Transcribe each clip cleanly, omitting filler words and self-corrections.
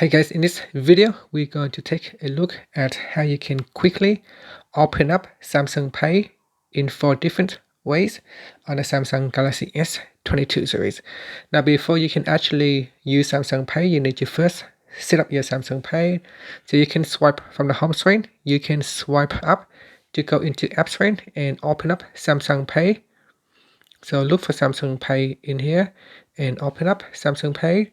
Hey guys, in this video, we're going to take a look at how you can quickly open up Samsung Pay in 4 different ways on the Samsung Galaxy S22 series. Now, before you can actually use Samsung Pay, you need to first set up your Samsung Pay. So you can swipe from the home screen, you can swipe up to go into app screen and open up Samsung Pay. So look for Samsung Pay in here and open up Samsung Pay.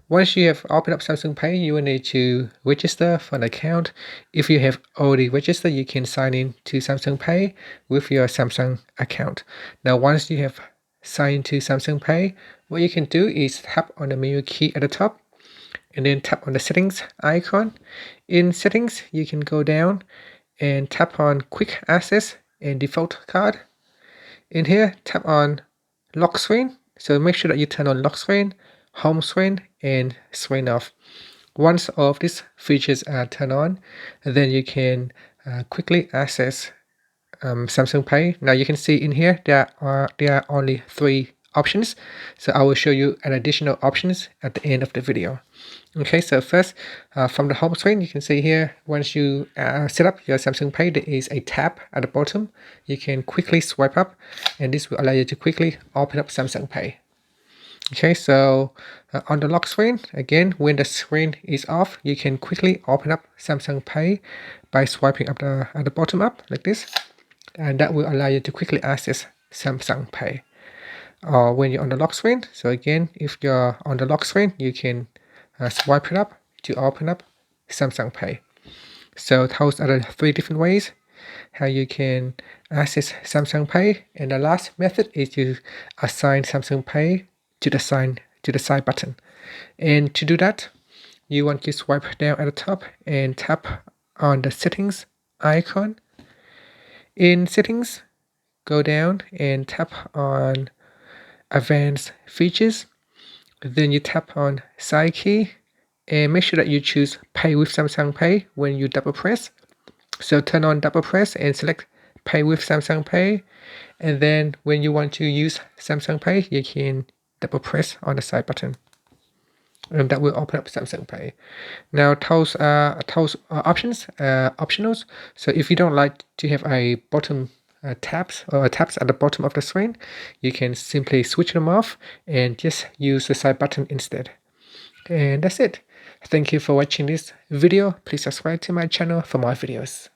Once you have opened up Samsung Pay, you will need to register for an account. If you have already registered, you can sign in to Samsung Pay with your Samsung account. Now, once you have signed into Samsung Pay, what you can do is tap on the menu key at the top and then tap on the settings icon. In settings, you can go down and tap on quick access and default card. In here, tap on lock screen. So make sure that you turn on lock screen, home screen, and screen off. Once all of these features are turned on, then you can quickly access Samsung Pay. Now you can see in here there are only 3 options, so I will show you an additional options at the end of the video. Okay, so first from the home screen, you can see here once you set up your Samsung Pay, there is a tab at the bottom. You can quickly swipe up, and this will allow you to quickly open up Samsung Pay. Okay, so on the lock screen, again, when the screen is off, you can quickly open up Samsung Pay by swiping up at the bottom up like this, and that will allow you to quickly access Samsung Pay. Or when you're on the lock screen, so again, if you're on the lock screen, you can swipe it up to open up Samsung Pay. So those are the 3 different ways how you can access Samsung Pay, and the last method is to assign Samsung Pay to the side button. And to do that, you want to swipe down at the top and tap on the settings icon. In settings, go down and tap on advanced features. Then you tap on side key and make sure that you choose pay with Samsung Pay when you double press. So turn on double press and select pay with Samsung Pay, and then when you want to use Samsung Pay, you can double press on the side button, and that will open up Samsung Pay. Now those options optionals. So if you don't like to have a bottom tabs at the bottom of the screen, you can simply switch them off and just use the side button instead. And that's it. Thank you for watching this video. Please subscribe to my channel for more videos.